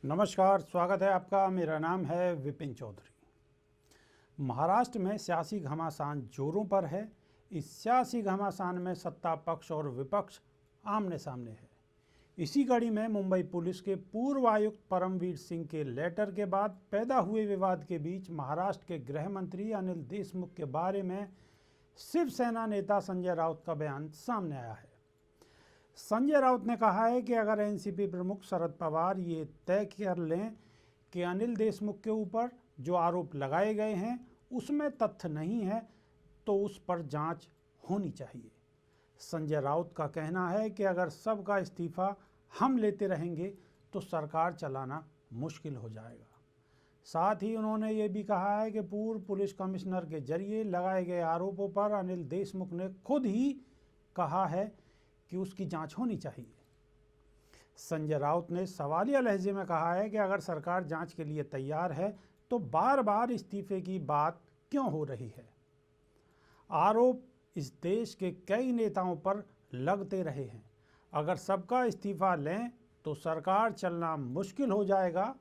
नमस्कार, स्वागत है आपका। मेरा नाम है विपिन चौधरी। महाराष्ट्र में सियासी घमासान जोरों पर है। इस सियासी घमासान में सत्ता पक्ष और विपक्ष आमने सामने है। इसी कड़ी में मुंबई पुलिस के पूर्व आयुक्त परमवीर सिंह के लेटर के बाद पैदा हुए विवाद के बीच महाराष्ट्र के गृह मंत्री अनिल देशमुख के बारे में शिवसेना नेता संजय राउत का बयान सामने आया है। संजय राउत ने कहा है कि अगर एनसीपी प्रमुख शरद पवार ये तय कर लें कि अनिल देशमुख के ऊपर जो आरोप लगाए गए हैं उसमें तथ्य नहीं है तो उस पर जांच होनी चाहिए। संजय राउत का कहना है कि अगर सबका इस्तीफा हम लेते रहेंगे तो सरकार चलाना मुश्किल हो जाएगा। साथ ही उन्होंने ये भी कहा है कि पूर्व पुलिस कमिश्नर के जरिए लगाए गए आरोपों पर अनिल देशमुख ने खुद ही कहा है कि उसकी जांच होनी चाहिए। संजय राउत ने सवालिया लहजे में कहा है कि अगर सरकार जांच के लिए तैयार है तो बार बार इस्तीफे की बात क्यों हो रही है। आरोप इस देश के कई नेताओं पर लगते रहे हैं। अगर सबका इस्तीफा लें तो सरकार चलना मुश्किल हो जाएगा।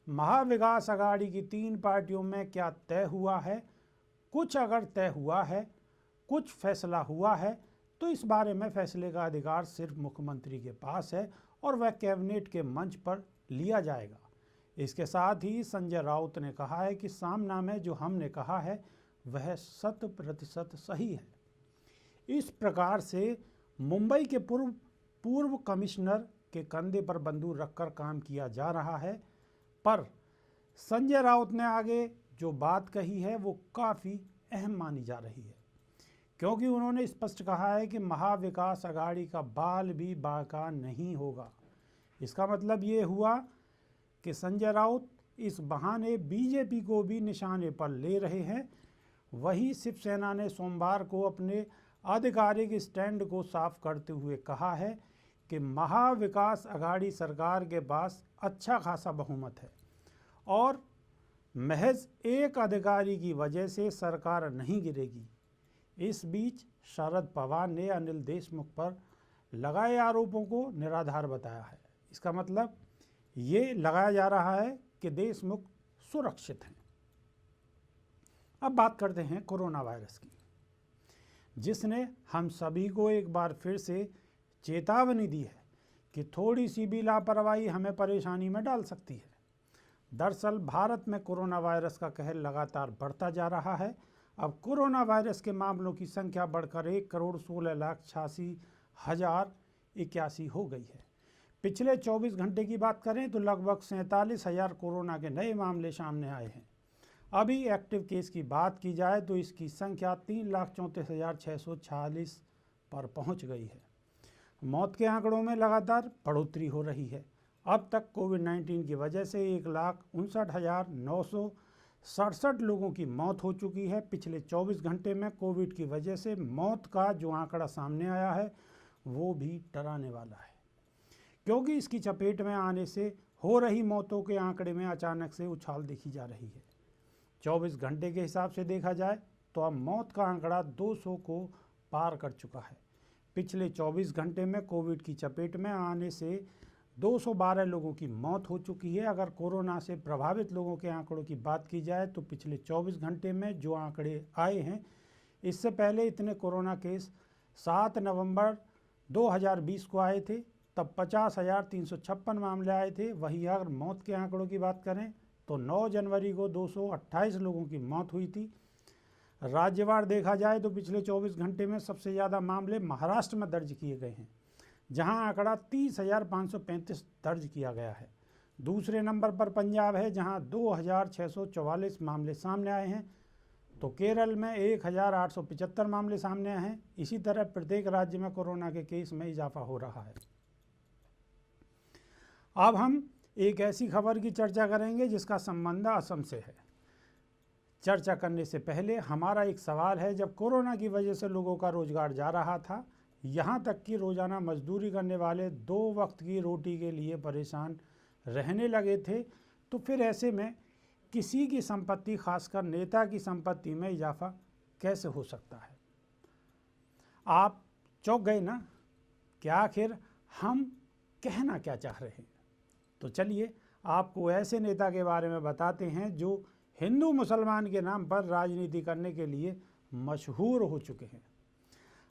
महाविकास अघाड़ी की 3 पार्टियों में क्या तय हुआ है? कुछ अगर तय हुआ है, कुछ फैसला हुआ है तो इस बारे में फैसले का अधिकार सिर्फ मुख्यमंत्री के पास है और वह कैबिनेट के मंच पर लिया जाएगा। इसके साथ ही संजय राउत ने कहा है कि सामना में जो हमने कहा है वह 100% सही है। इस प्रकार से मुंबई के पूर्व कमिश्नर के कंधे पर बंदूक रखकर काम किया जा रहा है। पर संजय राउत ने आगे जो बात कही है वो काफ़ी अहम मानी जा रही है, क्योंकि उन्होंने स्पष्ट कहा है कि महाविकास अघाड़ी का बाल भी बाका नहीं होगा। इसका मतलब ये हुआ कि संजय राउत इस बहाने बीजेपी को भी निशाने पर ले रहे हैं। वहीं शिवसेना ने सोमवार को अपने आधिकारिक स्टैंड को साफ करते हुए कहा है कि महाविकास अघाड़ी सरकार के पास अच्छा खासा बहुमत है और महज एक अधिकारी की वजह से सरकार नहीं गिरेगी। इस बीच शरद पवार ने अनिल देशमुख पर लगाए आरोपों को निराधार बताया है। इसका मतलब ये लगाया जा रहा है कि देशमुख सुरक्षित हैं। अब बात करते हैं कोरोना वायरस की, जिसने हम सभी को एक बार फिर से चेतावनी दी है कि थोड़ी सी भी लापरवाही हमें परेशानी में डाल सकती है। दरअसल भारत में कोरोना वायरस का कहर लगातार बढ़ता जा रहा है। अब कोरोना वायरस के मामलों की संख्या बढ़कर 1,16,86,081 हो गई है। पिछले 24 घंटे की बात करें तो लगभग 47,000 कोरोना के नए मामले सामने आए हैं। अभी एक्टिव केस की बात की जाए तो इसकी संख्या 3,34,646 पर पहुंच गई है। मौत के आंकड़ों में लगातार बढ़ोतरी हो रही है। अब तक कोविड-19 की वजह से 1,59,967 लोगों की मौत हो चुकी है। पिछले 24 घंटे में कोविड की वजह से मौत का जो आंकड़ा सामने आया है वो भी डराने वाला है, क्योंकि इसकी चपेट में आने से हो रही मौतों के आंकड़े में अचानक से उछाल देखी जा रही है। 24 घंटे के हिसाब से देखा जाए तो अब मौत का आंकड़ा 200 को पार कर चुका है। पिछले 24 घंटे में कोविड की चपेट में आने से 212 लोगों की मौत हो चुकी है। अगर कोरोना से प्रभावित लोगों के आंकड़ों की बात की जाए तो पिछले 24 घंटे में जो आंकड़े आए हैं, इससे पहले इतने कोरोना केस 7 नवंबर 2020 को आए थे, तब 50,356 मामले आए थे। वहीं अगर मौत के आंकड़ों की बात करें तो 9 जनवरी को 228 लोगों की मौत हुई थी। राज्यवार देखा जाए तो पिछले 24 घंटे में सबसे ज़्यादा मामले महाराष्ट्र में दर्ज किए गए हैं, जहां आंकड़ा 30,535 दर्ज किया गया है। दूसरे नंबर पर पंजाब है, जहां 2,644 मामले सामने आए हैं, तो केरल में 1,875 मामले सामने आए हैं। इसी तरह प्रत्येक राज्य में कोरोना के केस में इजाफा हो रहा है। अब हम एक ऐसी खबर की चर्चा करेंगे जिसका संबंध असम से है। चर्चा करने से पहले हमारा एक सवाल है, जब कोरोना की वजह से लोगों का रोजगार जा रहा था, यहाँ तक कि रोजाना मजदूरी करने वाले 2 वक्त की रोटी के लिए परेशान रहने लगे थे, तो फिर ऐसे में किसी की संपत्ति, खासकर नेता की संपत्ति में इजाफा कैसे हो सकता है? आप चौंक गए ना कि आखिर हम कहना क्या चाह रहे हैं? तो चलिए आपको ऐसे नेता के बारे में बताते हैं जो हिंदू मुसलमान के नाम पर राजनीति करने के लिए मशहूर हो चुके हैं।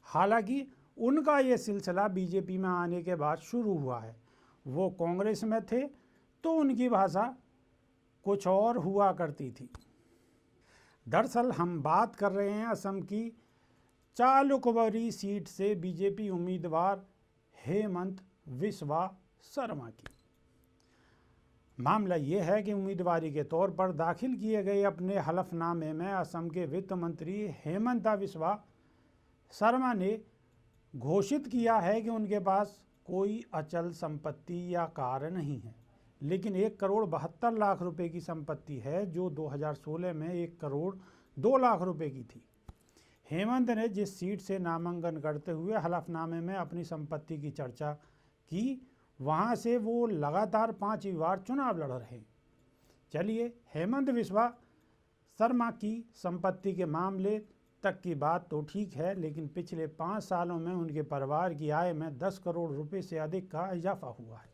हालांकि उनका ये सिलसिला बीजेपी में आने के बाद शुरू हुआ है। वो कांग्रेस में थे तो उनकी भाषा कुछ और हुआ करती थी। दरअसल हम बात कर रहे हैं असम की चालुकबरी सीट से बीजेपी उम्मीदवार हेमंत बिस्वा शर्मा की। मामला ये है कि उम्मीदवारी के तौर पर दाखिल किए गए अपने हलफनामे में असम के वित्त मंत्री हेमंत बिस्वा शर्मा ने घोषित किया है कि उनके पास कोई अचल संपत्ति या कार नहीं है, लेकिन 1,72,00,000 रुपए की संपत्ति है जो 2016 में 1,02,00,000 रुपए की थी। हेमंत ने जिस सीट से नामांकन करते हुए हलफनामे में अपनी संपत्ति की चर्चा की, वहां से वो लगातार 5वीं बार चुनाव लड़ रहे हैं। चलिए हेमंत बिस्वा शर्मा की संपत्ति के मामले तक की बात तो ठीक है, लेकिन पिछले 5 सालों में उनके परिवार की आय में 10 करोड़ रुपए से अधिक का इजाफा हुआ है।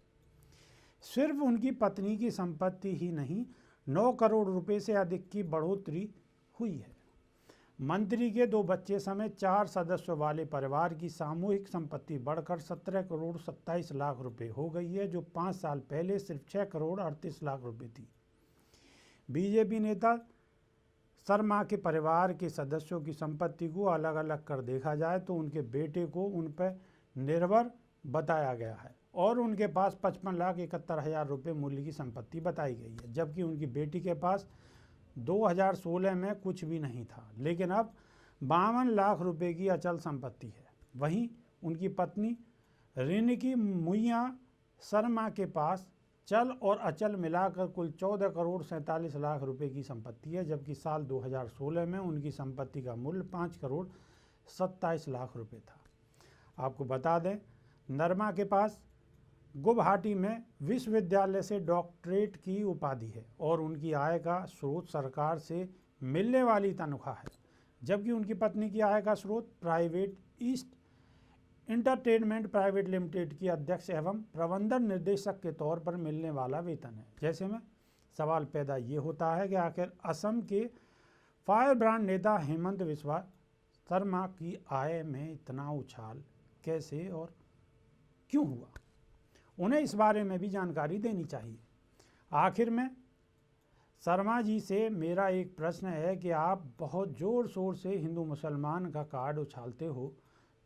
सिर्फ उनकी पत्नी की संपत्ति ही नहीं, 9 करोड़ रुपए से अधिक की बढ़ोतरी हुई है। मंत्री के 2 बच्चे समेत 4 सदस्यों वाले परिवार की सामूहिक संपत्ति बढ़कर 17 करोड़ 27 लाख रुपए हो गई है, जो 5 साल पहले सिर्फ 6 करोड़ 38 लाख रुपए थी। बीजेपी नेता शर्मा के परिवार के सदस्यों की संपत्ति को अलग अलग कर देखा जाए तो उनके बेटे को उन पर निर्भर बताया गया है और उनके पास 55,71,000 रुपये मूल्य की संपत्ति बताई गई है, जबकि उनकी बेटी के पास 2016 में कुछ भी नहीं था, लेकिन अब 52 लाख रुपए की अचल संपत्ति है। वहीं उनकी पत्नी रिनकी मुइया शर्मा के पास चल और अचल मिलाकर कुल 14 करोड़ 47 लाख रुपए की संपत्ति है, जबकि साल 2016 में उनकी संपत्ति का मूल्य 5 करोड़ 27 लाख रुपए था। आपको बता दें, नरमा के पास गुवाहाटी में विश्वविद्यालय से डॉक्टरेट की उपाधि है और उनकी आय का स्रोत सरकार से मिलने वाली तनख्वाह है, जबकि उनकी पत्नी की आय का स्रोत private east entertainment private limited की अध्यक्ष एवं प्रबंधन निर्देशक के तौर पर मिलने वाला वेतन है। जैसे में सवाल पैदा ये होता है कि आखिर असम के फायर ब्रांड नेता हेमंत बिस्वा शर्मा की आय में इतना उछाल कैसे और क्यों हुआ? उन्हें इस बारे में भी जानकारी देनी चाहिए। आखिर में शर्मा जी से मेरा एक प्रश्न है कि आप बहुत ज़ोर शोर से हिंदू मुसलमान का कार्ड उछालते हो,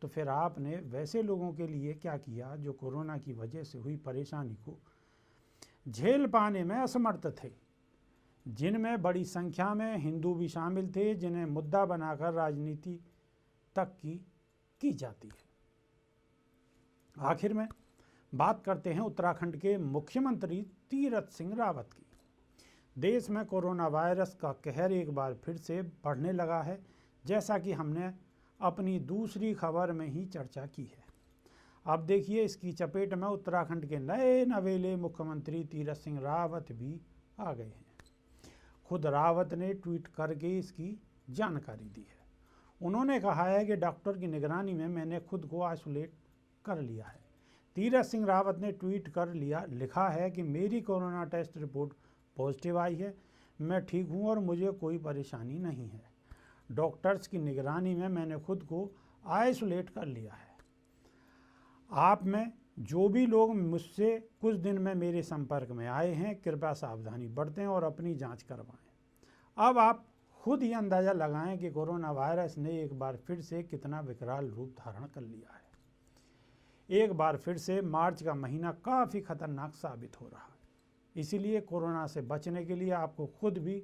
तो फिर आपने वैसे लोगों के लिए क्या किया जो कोरोना की वजह से हुई परेशानी को झेल पाने में असमर्थ थे, जिनमें बड़ी संख्या में हिंदू भी शामिल थे, जिन्हें मुद्दा बनाकर राजनीति तक की जाती है। आखिर में बात करते हैं उत्तराखंड के मुख्यमंत्री तीरथ सिंह रावत की। देश में कोरोना वायरस का कहर एक बार फिर से बढ़ने लगा है, जैसा कि हमने अपनी दूसरी खबर में ही चर्चा की है। अब देखिए, इसकी चपेट में उत्तराखंड के नए नवेले मुख्यमंत्री तीरथ सिंह रावत भी आ गए हैं। खुद रावत ने ट्वीट करके इसकी जानकारी दी है। उन्होंने कहा है कि डॉक्टर की निगरानी में मैंने खुद को आइसोलेट कर लिया है। तीरथ सिंह रावत ने ट्वीट कर लिखा है कि मेरी कोरोना टेस्ट रिपोर्ट पॉजिटिव आई है, मैं ठीक हूँ और मुझे कोई परेशानी नहीं है। डॉक्टर्स की निगरानी में मैंने खुद को आइसोलेट कर लिया है। आप में जो भी लोग मुझसे कुछ दिन में मेरे संपर्क में आए हैं, कृपया सावधानी बरतें और अपनी जांच करवाएं। अब आप खुद ही अंदाज़ा लगाएं कि कोरोना वायरस ने एक बार फिर से कितना विकराल रूप धारण कर लिया है। एक बार फिर से मार्च का महीना काफ़ी खतरनाक साबित हो रहा है। इसीलिए कोरोना से बचने के लिए आपको खुद भी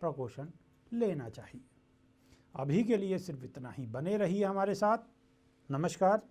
प्रिकॉशन लेना चाहिए। अभी के लिए सिर्फ इतना ही। बने रहिए हमारे साथ। नमस्कार।